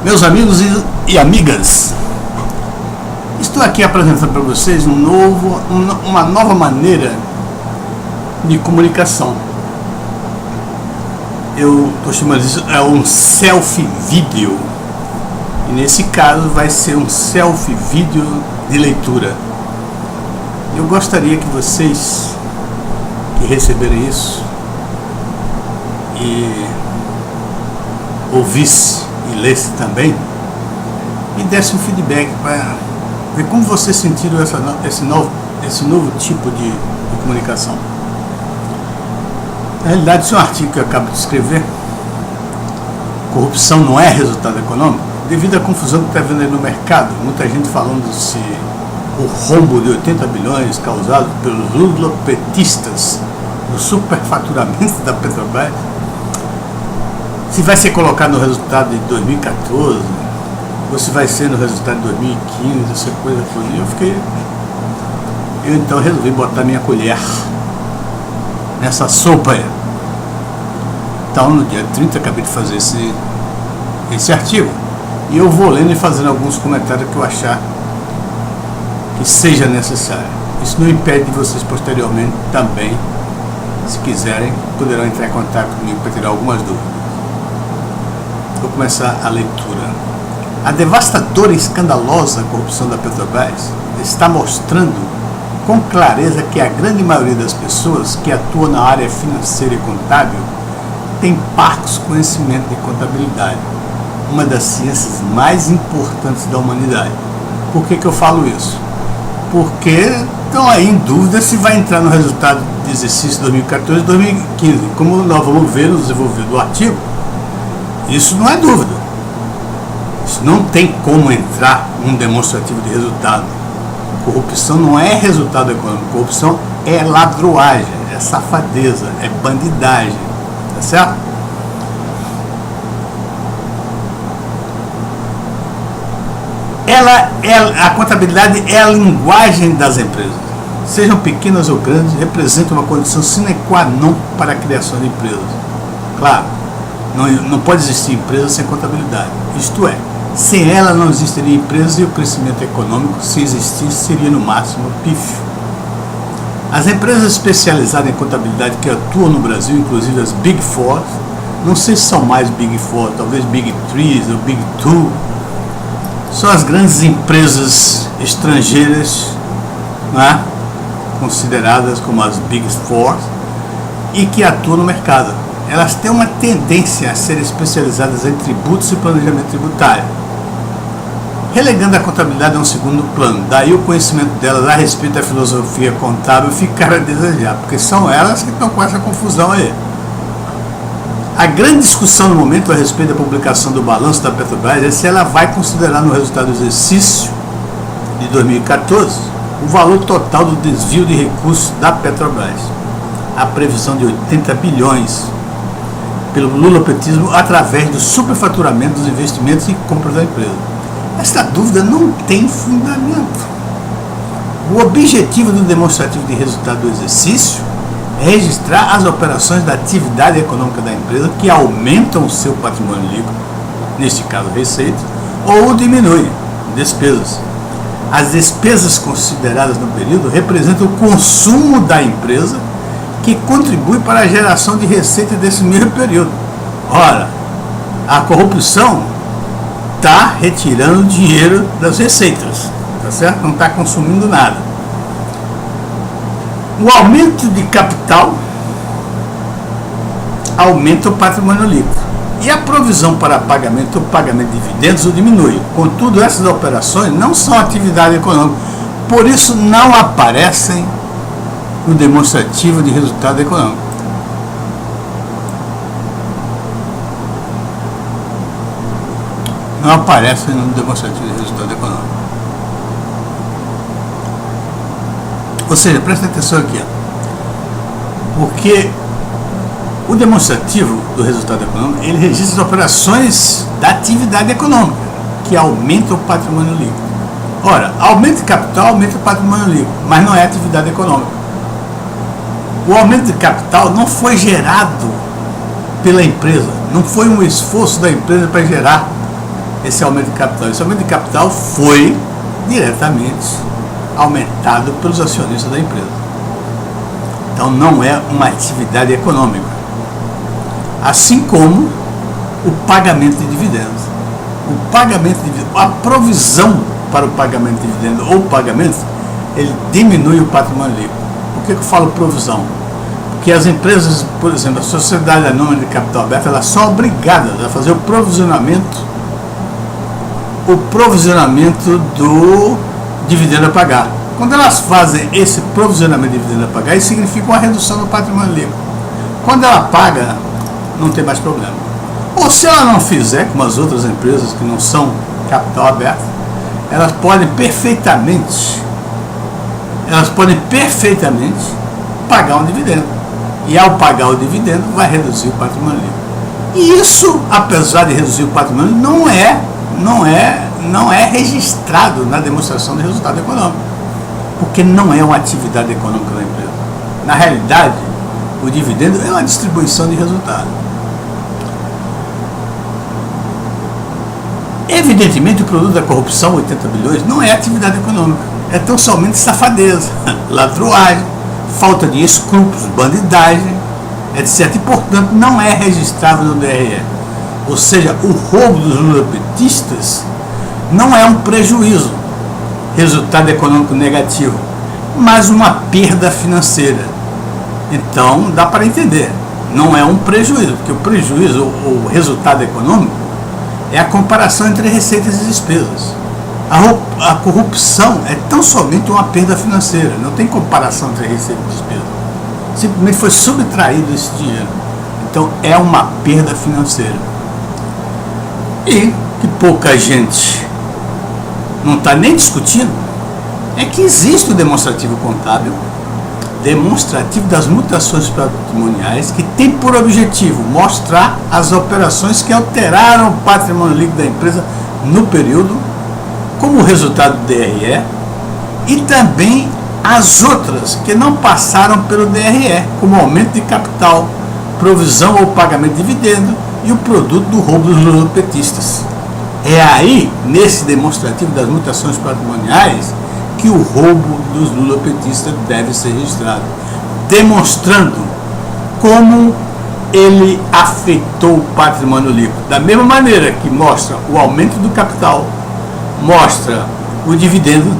Meus amigos e amigas, estou aqui apresentando para vocês uma nova maneira de comunicação. Eu estou chamando isso um selfie vídeo, e nesse caso vai ser um selfie vídeo de leitura. Eu gostaria que vocês que receberem isso e ouvisse e lesse também, me desse um feedback para ver como vocês sentiram esse novo tipo de comunicação. Na realidade, isso é um artigo que eu acabo de escrever. Corrupção não é resultado econômico, devido à confusão que está havendo aí no mercado. Muita gente falando se o rombo de 80 bilhões causado pelos lulopetistas no superfaturamento da Petrobras, se vai ser colocado no resultado de 2014 ou se vai ser no resultado de 2015, essa coisa toda. Eu então resolvi botar minha colher nessa sopa aí. Então no dia 30 acabei de fazer esse artigo, e eu vou lendo e fazendo alguns comentários que eu achar que seja necessário. Isso não impede de vocês posteriormente também, se quiserem, poderão entrar em contato comigo para tirar algumas dúvidas. Vou começar a leitura. A devastadora e escandalosa corrupção da Petrobras está mostrando com clareza que a grande maioria das pessoas que atuam na área financeira e contábil tem parcos conhecimento de contabilidade, uma das ciências mais importantes da humanidade. Por que eu falo isso? Porque estão aí em dúvida se vai entrar no resultado de exercício 2014 e 2015. Como nós vamos ver no desenvolvimento do artigo, isso não é dúvida. Isso não tem como entrar um demonstrativo de resultado. Corrupção não é resultado econômico. Corrupção é ladroagem, é safadeza, é bandidagem. Tá certo? A contabilidade é a linguagem das empresas. Sejam pequenas ou grandes, representa uma condição sine qua non para a criação de empresas. Claro, não pode existir empresa sem contabilidade. Isto é, sem ela não existiria empresas, e o crescimento econômico, se existisse, seria no máximo pífio. As empresas especializadas em contabilidade que atuam no Brasil, inclusive as Big Four, não sei se são mais Big Four, talvez Big Three ou Big Two, são as grandes empresas estrangeiras, né, consideradas como as Big Four, e que atuam no mercado. Elas têm uma tendência a ser especializadas em tributos e planejamento tributário, relegando a contabilidade a um segundo plano. Daí o conhecimento delas a respeito da filosofia contábil ficar a desejar, porque são elas que estão com essa confusão aí. A grande discussão no momento a respeito da publicação do balanço da Petrobras é se ela vai considerar no resultado do exercício de 2014 o valor total do desvio de recursos da Petrobras, a previsão de 80 bilhões pelo lulopetismo através do superfaturamento dos investimentos e compras da empresa. Esta dúvida não tem fundamento. O objetivo do demonstrativo de resultado do exercício é registrar as operações da atividade econômica da empresa que aumentam o seu patrimônio líquido, neste caso receitas, ou diminuem despesas. As despesas consideradas no período representam o consumo da empresa que contribui para a geração de receita desse mesmo período. Ora, a corrupção está retirando dinheiro das receitas, tá certo? Não está consumindo nada. O aumento de capital aumenta o patrimônio líquido, e a provisão para pagamento ou pagamento de dividendos o diminui. Contudo, essas operações não são atividade econômica, por isso não aparecem no demonstrativo de resultado econômico. Não aparecem no demonstrativo de resultado econômico. Ou seja, presta atenção aqui, porque o demonstrativo do resultado econômico, ele registra as operações da atividade econômica, que aumenta o patrimônio líquido. Ora, aumento de capital aumenta o patrimônio líquido, mas não é atividade econômica. O aumento de capital não foi gerado pela empresa, não foi um esforço da empresa para gerar esse aumento de capital? Esse aumento de capital foi diretamente aumentado pelos acionistas da empresa. Então não é uma atividade econômica. Assim como o pagamento de dividendos. O pagamento de dividendos, a provisão para o pagamento de dividendos ou pagamento, ele diminui o patrimônio líquido. Por que eu falo provisão? Porque as empresas, por exemplo, a sociedade anônima de capital aberto, elas são obrigadas a fazer o provisionamento do dividendo a pagar. Quando elas fazem esse provisionamento de dividendo a pagar, isso significa uma redução do patrimônio líquido. Quando ela paga, não tem mais problema. Ou se ela não fizer, como as outras empresas que não são capital aberto, elas podem perfeitamente pagar um dividendo. E ao pagar o dividendo, vai reduzir o patrimônio líquido. E isso, apesar de reduzir o patrimônio, não é registrado na demonstração de resultado econômico, porque não é uma atividade econômica da empresa. Na realidade, o dividendo é uma distribuição de resultado. Evidentemente, o produto da corrupção, 80 bilhões, não é atividade econômica. É tão somente safadeza, ladruagem, falta de escrúpulos, bandidagem, etc. E, portanto, não é registrado no DRE. Ou seja, o roubo dos lulopetistas não é um prejuízo, resultado econômico negativo, mas uma perda financeira. Então, dá para entender, não é um prejuízo, porque o prejuízo, o resultado econômico, é a comparação entre receitas e despesas. A corrupção é tão somente uma perda financeira, não tem comparação entre receita e despesa. Simplesmente foi subtraído esse dinheiro. Então é uma perda financeira. E que pouca gente não está nem discutindo é que existe o demonstrativo contábil, demonstrativo das mutações patrimoniais, que tem por objetivo mostrar as operações que alteraram o patrimônio líquido da empresa no período, como resultado do DRE, e também as outras que não passaram pelo DRE, como aumento de capital, provisão ou pagamento de dividendo e o produto do roubo dos lulopetistas. É aí, nesse demonstrativo das mutações patrimoniais, que o roubo dos lulopetistas deve ser registrado, demonstrando como ele afetou o patrimônio líquido. Da mesma maneira que mostra o aumento do capital, mostra o dividendo,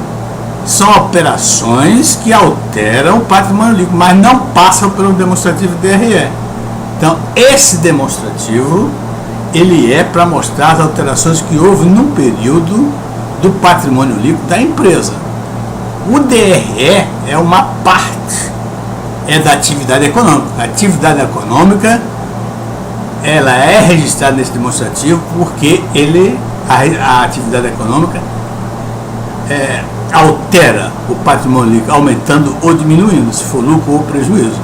são operações que alteram o patrimônio líquido, mas não passam pelo demonstrativo DRE. Então, esse demonstrativo, ele é para mostrar as alterações que houve no período do patrimônio líquido da empresa. O DRE é uma parte, é da atividade econômica. A atividade econômica, ela é registrada nesse demonstrativo porque a atividade econômica altera o patrimônio líquido, aumentando ou diminuindo, se for lucro ou prejuízo.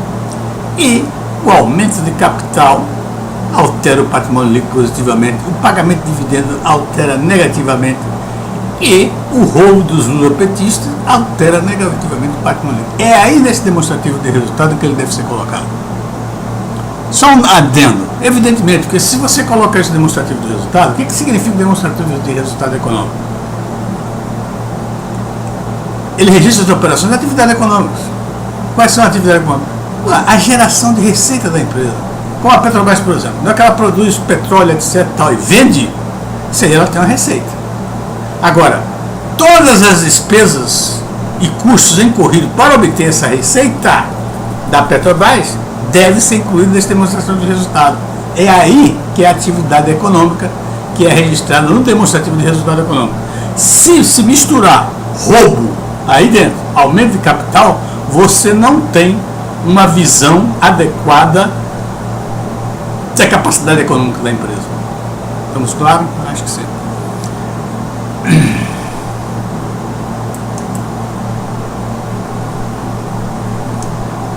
E o aumento de capital altera o patrimônio líquido positivamente, o pagamento de dividendo altera negativamente, e o roubo dos lulopetistas altera negativamente o patrimônio líquido. É aí nesse demonstrativo de resultado que ele deve ser colocado. Só um adendo, evidentemente, porque se você colocar esse demonstrativo de resultado, o que significa demonstrativo de resultado econômico? Ele registra as operações de atividade econômica. Quais são as atividades econômicas? A geração de receita da empresa. Como a Petrobras, por exemplo. Não é que ela produz petróleo, etc. Tal, e vende, isso aí ela tem uma receita. Agora, todas as despesas e custos incorridos para obter essa receita da Petrobras deve ser incluído nessa demonstração de resultado. É aí que é a atividade econômica que é registrada no demonstrativo de resultado econômico. Se misturar roubo aí dentro, aumento de capital, você não tem uma visão adequada da capacidade econômica da empresa. Estamos claros? Acho que sim.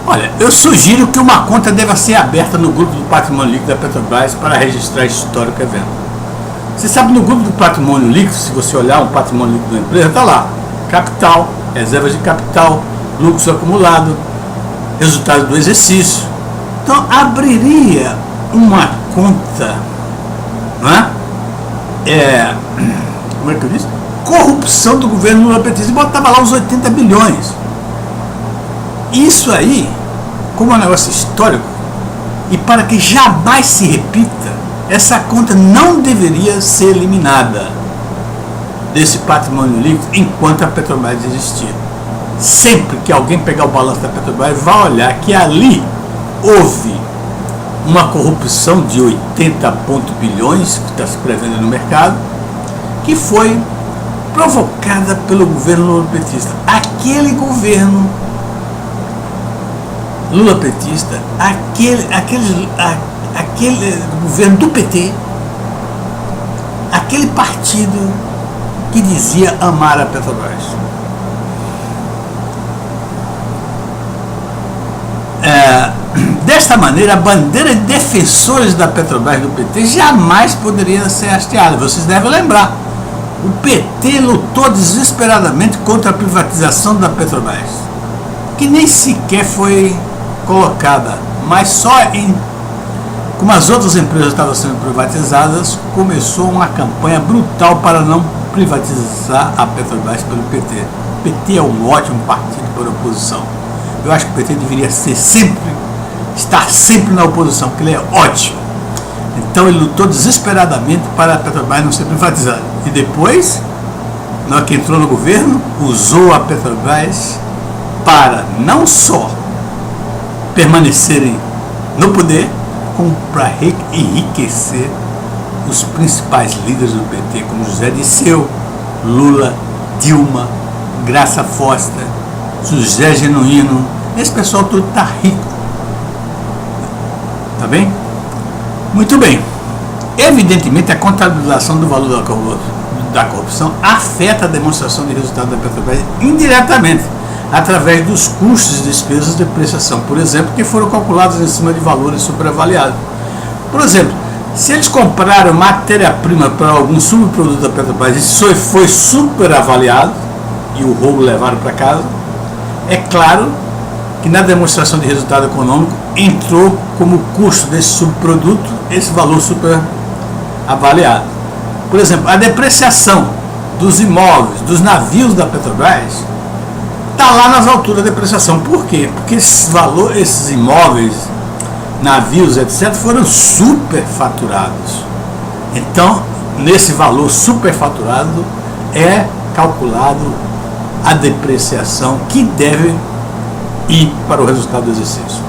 Olha, eu sugiro que uma conta deva ser aberta no grupo do patrimônio líquido da Petrobras para registrar histórico evento. Você sabe, no grupo do patrimônio líquido, se você olhar um patrimônio líquido da empresa, está lá: capital, reservas de capital, lucros acumulados, resultado do exercício. Então, abriria uma conta, não é? como é que eu disse? Corrupção do governo Lula petista, e botava lá os 80 bilhões. Isso aí, como é um negócio histórico, e para que jamais se repita, essa conta não deveria ser eliminada desse patrimônio líquido enquanto a Petrobras existir. Sempre que alguém pegar o balanço da Petrobras, vai olhar que ali houve uma corrupção de 80 bilhões, que está se prevendo no mercado, que foi provocada pelo governo lulapetista. Aquele governo lulapetista, aquele governo do PT, aquele partido que dizia amar a Petrobras. Desta maneira, a bandeira de defensores da Petrobras do PT jamais poderia ser hasteada. Vocês devem lembrar, o PT lutou desesperadamente contra a privatização da Petrobras, que nem sequer foi colocada, mas só como as outras empresas estavam sendo privatizadas, começou uma campanha brutal para não privatizar a Petrobras pelo PT. O PT é um ótimo partido para a oposição. Eu acho que o PT deveria estar sempre na oposição, porque ele é ótimo. Então ele lutou desesperadamente para a Petrobras não ser privatizada. E depois, na hora que entrou no governo, usou a Petrobras para não só permanecerem no poder, como para enriquecer os principais líderes do PT, como José Disseu, Lula, Dilma, Graça Foster, José Genuíno. Esse pessoal todo está rico. Tá bem? Muito bem. Evidentemente, a contabilização do valor da corrupção afeta a demonstração de resultado da Petrobras indiretamente, através dos custos e despesas de depreciação, por exemplo, que foram calculados em cima de valores superavaliados. Por exemplo, se eles compraram matéria-prima para algum subproduto da Petrobras e isso foi superavaliado e o rolo levaram para casa, é claro que na demonstração de resultado econômico entrou como custo desse subproduto esse valor superavaliado. Por exemplo, a depreciação dos imóveis, dos navios da Petrobras, está lá nas alturas da depreciação. Por quê? Porque esses imóveis, navios, etc., foram superfaturados. Então, nesse valor superfaturado é calculado a depreciação que deve ir para o resultado do exercício.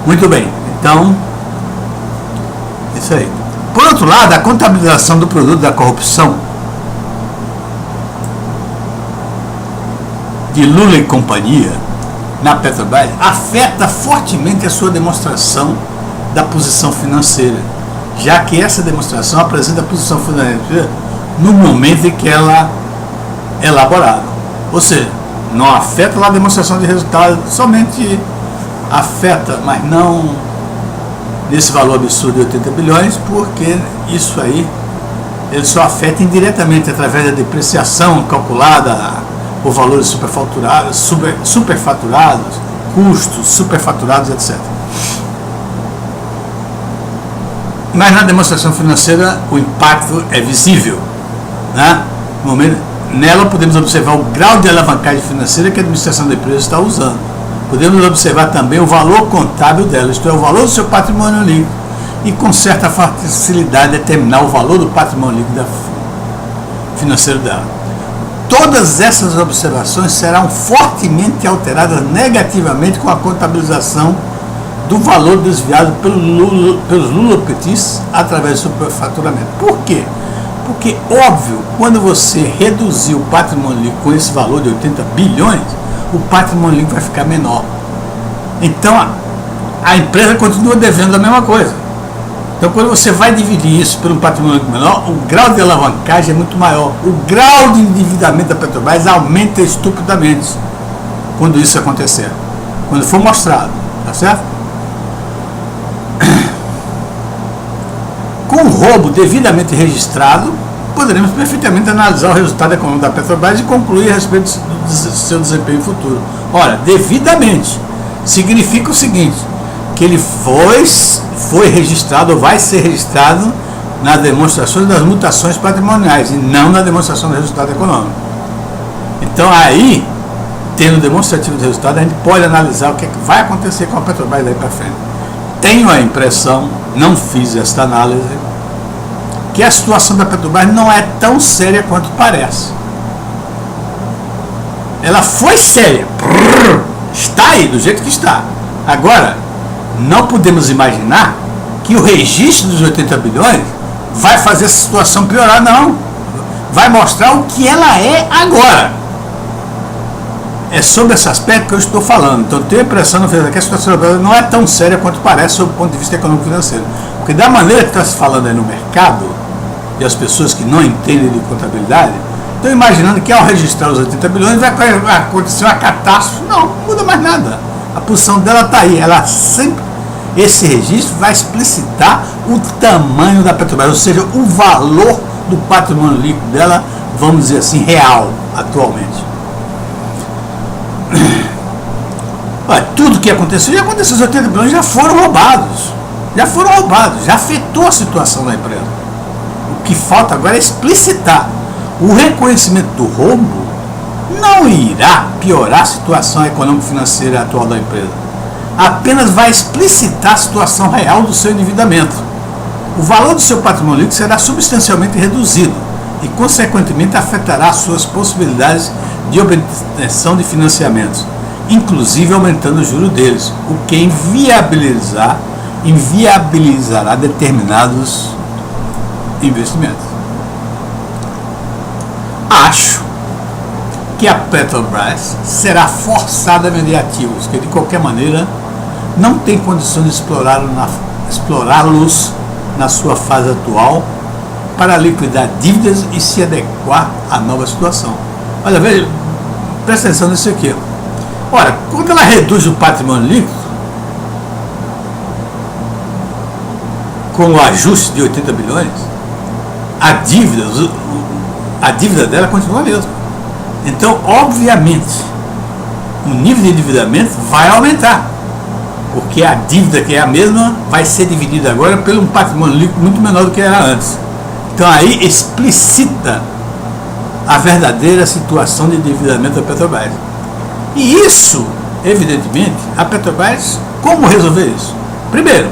Muito bem, então, isso aí. Por outro lado, a contabilização do produto da corrupção de Lula e companhia na Petrobras afeta fortemente a sua demonstração da posição financeira, já que essa demonstração apresenta a posição financeira no momento em que ela é elaborada. Ou seja, não afeta lá a demonstração de resultado, somente afeta, mas não nesse valor absurdo de 80 bilhões, porque isso aí ele só afeta indiretamente através da depreciação calculada por valores superfaturados, custos superfaturados, etc. Mas na demonstração financeira o impacto é visível, né? No momento, nela podemos observar o grau de alavancagem financeira que a administração da empresa está usando. Podemos observar também o valor contábil dela, isto é, o valor do seu patrimônio líquido, e com certa facilidade determinar o valor do patrimônio líquido financeiro dela. Todas essas observações serão fortemente alteradas negativamente com a contabilização do valor desviado pelos lulopetistas através do superfaturamento. Por quê? Porque, óbvio, quando você reduzir o patrimônio líquido com esse valor de 80 bilhões, o patrimônio líquido vai ficar menor. Então, a empresa continua devendo a mesma coisa. Então, quando você vai dividir isso pelo patrimônio líquido menor, o grau de alavancagem é muito maior. O grau de endividamento da Petrobras aumenta estupidamente quando isso acontecer. Quando for mostrado, tá certo? Com o roubo devidamente registrado, poderemos perfeitamente analisar o resultado econômico da Petrobras e concluir a respeito do seu desempenho futuro. Ora, devidamente significa o seguinte, que ele foi registrado ou vai ser registrado nas demonstrações das mutações patrimoniais e não na demonstração do resultado econômico. Então aí, tendo o demonstrativo do resultado, a gente pode analisar o que, é que vai acontecer com a Petrobras daí para frente. Tenho a impressão, não fiz esta análise, que a situação da Petrobras não é tão séria quanto parece. Ela foi séria, está aí do jeito que está. Agora, não podemos imaginar que o registro dos 80 bilhões vai fazer essa situação piorar, não. Vai mostrar o que ela é agora. É sobre esse aspecto que eu estou falando. Então, tenho a impressão que a situação não é tão séria quanto parece sob o ponto de vista econômico e financeiro. Porque da maneira que está se falando aí no mercado, e as pessoas que não entendem de contabilidade, estão imaginando que ao registrar os 80 bilhões vai acontecer uma catástrofe. Não muda mais nada. A posição dela está aí. Ela sempre, esse registro vai explicitar o tamanho da Petrobras, ou seja, o valor do patrimônio líquido dela, vamos dizer assim, real, atualmente. Tudo que aconteceu, os 80 bilhões já foram roubados, já afetou a situação da empresa. O que falta agora é explicitar. O reconhecimento do roubo não irá piorar a situação econômico-financeira atual da empresa, apenas vai explicitar a situação real do seu endividamento. O valor do seu patrimônio líquido será substancialmente reduzido e, consequentemente, afetará suas possibilidades de obtenção de financiamentos, inclusive aumentando o juro deles, o que inviabilizará determinados investimentos. Acho que a Petrobras será forçada a vender ativos que, de qualquer maneira, não tem condições de explorá-los na sua fase atual para liquidar dívidas e se adequar à nova situação. Olha, veja, presta atenção nisso aqui. Ora, quando ela reduz o patrimônio líquido, com o ajuste de 80 bilhões, a dívida dela continua a mesma. Então, obviamente, o nível de endividamento vai aumentar, porque a dívida, que é a mesma, vai ser dividida agora pelo um patrimônio líquido muito menor do que era antes. Então, aí explicita a verdadeira situação de endividamento da Petrobras. E isso, evidentemente, a Petrobras, como resolver isso? Primeiro,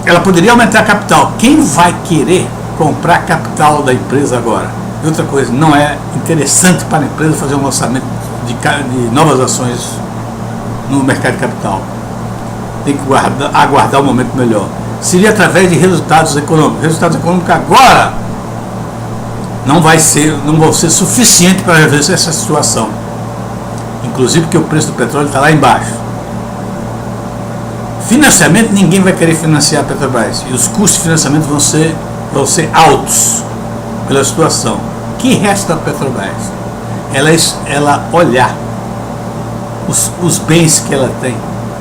ela poderia aumentar a capital. Quem vai querer comprar capital da empresa agora? E outra coisa, não é interessante para a empresa fazer um lançamento de novas ações no mercado de capital. Tem que aguardar um momento melhor. Seria através de resultados econômicos. Resultados econômicos agora não vão ser suficientes para resolver essa situação. Inclusive porque o preço do petróleo está lá embaixo. Financiamento, ninguém vai querer financiar a Petrobras. E os custos de financiamento vão ser altos pela situação. O que resta da Petrobras? Ela olhar os bens que ela tem,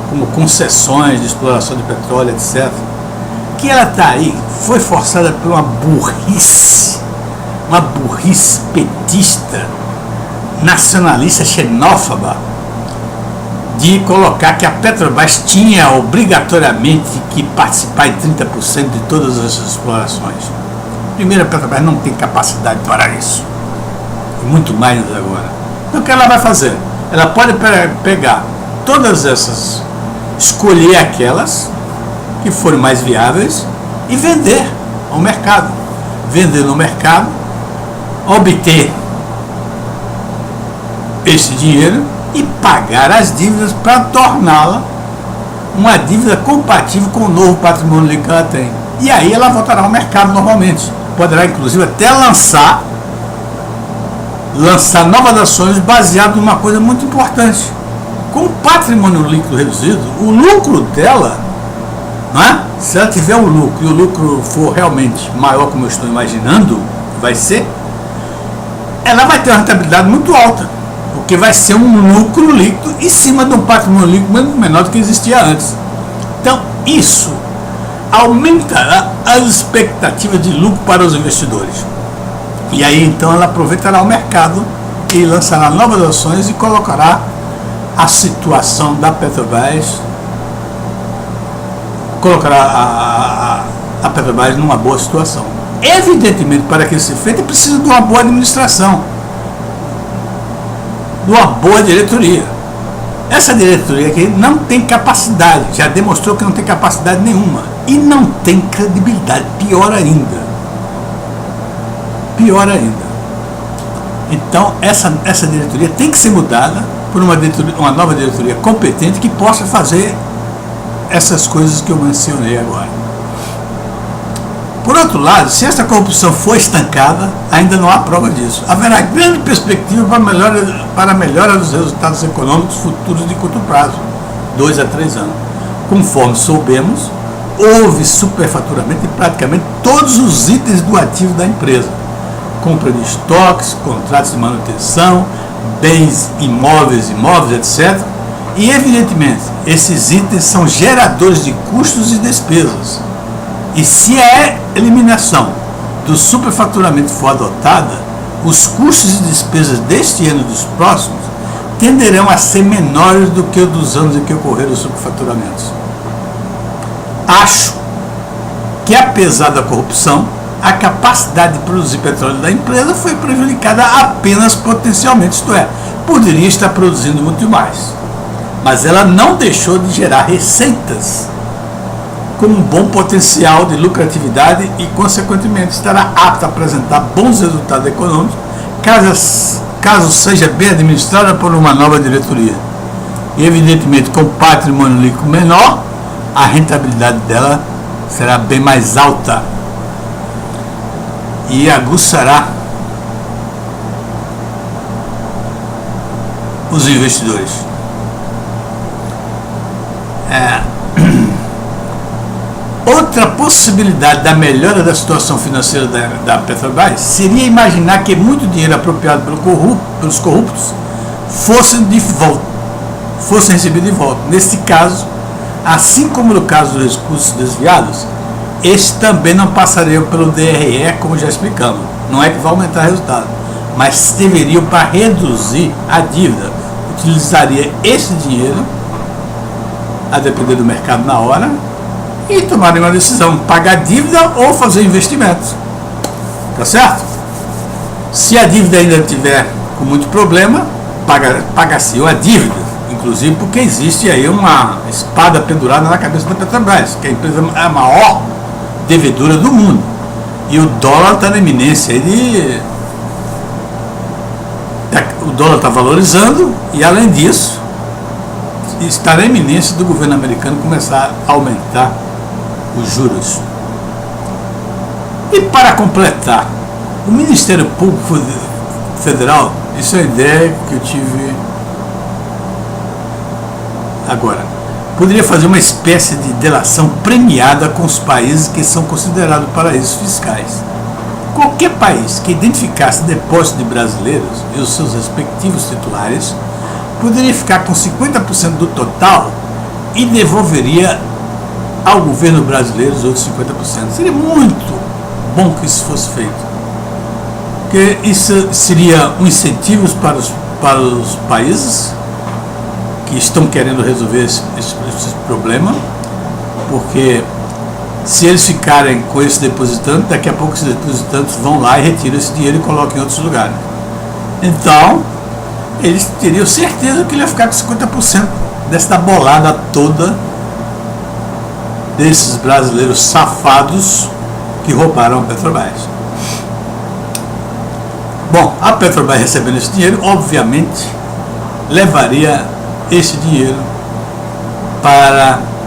como concessões de exploração de petróleo, etc. Que ela está aí, foi forçada por uma burrice petista, nacionalista, xenófoba, de colocar que a Petrobras tinha obrigatoriamente que participar em 30% de todas as explorações. Primeiro, a Petrobras não tem capacidade para isso, e muito mais agora. Então, o que ela vai fazer? Ela pode pegar todas essas, escolher aquelas que forem mais viáveis e vender ao mercado. Vender no mercado, obter esse dinheiro e pagar as dívidas para torná-la uma dívida compatível com o novo patrimônio líquido que ela tem. E aí ela voltará ao mercado normalmente. Poderá inclusive até lançar novas ações baseadas numa coisa muito importante. Com o patrimônio líquido reduzido, o lucro dela, não é? Se ela tiver um lucro e o lucro for realmente maior, como eu estou imaginando, vai ser, ela vai ter uma rentabilidade muito alta, porque vai ser um lucro líquido em cima de um patrimônio líquido muito menor do que existia antes. Então, isso aumentará as expectativas de lucro para os investidores. E aí, então, ela aproveitará o mercado e lançará novas ações e colocará a situação da Petrobras, colocará a Petrobras numa boa situação. Evidentemente, para que isso seja feito, é preciso de uma boa administração, de uma boa diretoria. Essa diretoria aqui não tem capacidade, já demonstrou que não tem capacidade nenhuma e não tem credibilidade, pior ainda. Pior ainda. Então, essa diretoria tem que ser mudada por uma nova diretoria competente que possa fazer essas coisas que eu mencionei agora. Por outro lado, se essa corrupção for estancada, ainda não há prova disso. Haverá grande perspectiva para a melhora dos resultados econômicos futuros de curto prazo, 2 a 3 anos. Conforme soubemos, houve superfaturamento em praticamente todos os itens do ativo da empresa. Compra de estoques, contratos de manutenção, bens imóveis, etc. E, evidentemente, esses itens são geradores de custos e despesas. E se a eliminação do superfaturamento for adotada, os custos e despesas deste ano e dos próximos tenderão a ser menores do que os dos anos em que ocorreram os superfaturamentos. Acho que, apesar da corrupção, a capacidade de produzir petróleo da empresa foi prejudicada apenas potencialmente, isto é, poderia estar produzindo muito mais. Mas ela não deixou de gerar receitas com um bom potencial de lucratividade e, consequentemente, estará apta a apresentar bons resultados econômicos caso seja bem administrada por uma nova diretoria. E, evidentemente, com patrimônio líquido menor, a rentabilidade dela será bem mais alta e aguçará os investidores. Outra possibilidade da melhora da situação financeira da Petrobras seria imaginar que muito dinheiro apropriado pelos corruptos fosse recebido de volta. Nesse caso, assim como no caso dos recursos desviados, estes também não passariam pelo DRE, como já explicamos. Não é que vai aumentar o resultado, mas deveriam para reduzir a dívida. Utilizaria esse dinheiro, a depender do mercado na hora, e tomarem uma decisão, pagar dívida ou fazer investimentos. Tá certo? Se a dívida ainda estiver com muito problema, pagar-se a dívida, inclusive porque existe aí uma espada pendurada na cabeça da Petrobras, que a empresa é a maior devedora do mundo. E o dólar está na iminência o dólar está valorizando e, além disso, está na iminência do governo americano começar a aumentar os juros. E, para completar, o Ministério Público Federal, isso é a ideia que eu tive agora, poderia fazer uma espécie de delação premiada com os países que são considerados paraísos fiscais. Qualquer país que identificasse depósitos de brasileiros e os seus respectivos titulares poderia ficar com 50% do total e devolveria ao governo brasileiro os outros 50%. Seria muito bom que isso fosse feito, porque isso seria um incentivo para os países que estão querendo resolver esse problema, porque se eles ficarem com esse depositante, daqui a pouco esses depositantes vão lá e retiram esse dinheiro e colocam em outros lugares. Então, eles teriam certeza que ele ia ficar com 50% desta bolada toda desses brasileiros safados que roubaram a Petrobras. Bom, a Petrobras recebendo esse dinheiro, obviamente, levaria esse dinheiro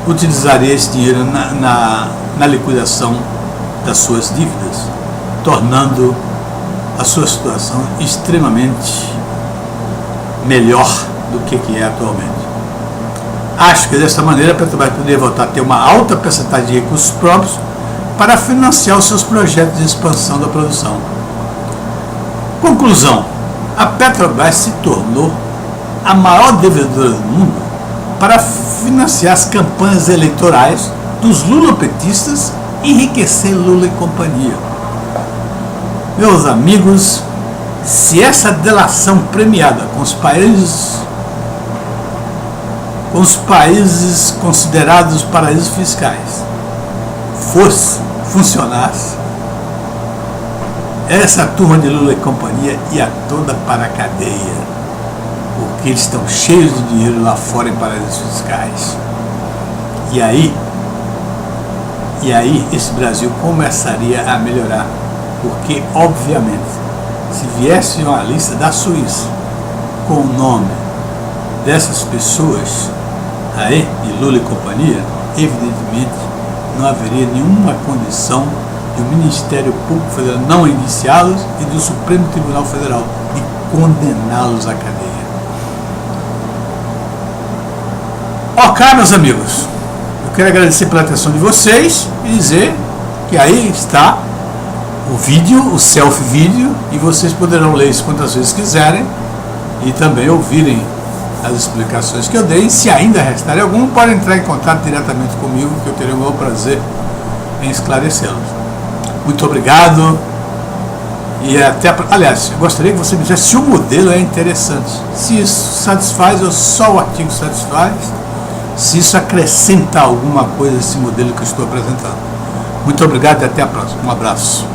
utilizaria esse dinheiro na liquidação das suas dívidas, tornando a sua situação extremamente melhor do que é atualmente. Acho que dessa maneira a Petrobras poderia voltar a ter uma alta percentagem de recursos próprios para financiar os seus projetos de expansão da produção. Conclusão: a Petrobras se tornou a maior devedora do mundo para financiar as campanhas eleitorais dos lulopetistas e enriquecer Lula e companhia. Meus amigos, se essa delação premiada com os países considerados paraísos fiscais funcionasse, essa turma de Lula e companhia ia toda para a cadeia, porque eles estão cheios de dinheiro lá fora em paraísos fiscais. E aí esse Brasil começaria a melhorar, porque obviamente se viesse uma lista da Suíça com o nome dessas pessoas aí, de Lula e companhia, evidentemente não haveria nenhuma condição do Ministério Público Federal não indiciá-los e do Supremo Tribunal Federal de condená-los à cadeia. Ok, meus amigos, eu quero agradecer pela atenção de vocês e dizer que aí está o vídeo, o selfie-vídeo, e vocês poderão ler isso quantas vezes quiserem e também ouvirem as explicações que eu dei. Se ainda restarem algum, podem entrar em contato diretamente comigo, que eu terei o maior prazer em esclarecê-los. Muito obrigado e até... Aliás, eu gostaria que você me dissesse se o modelo é interessante, se isso satisfaz ou só o artigo satisfaz, se isso acrescenta alguma coisa a esse modelo que eu estou apresentando. Muito obrigado e até a próxima. Um abraço.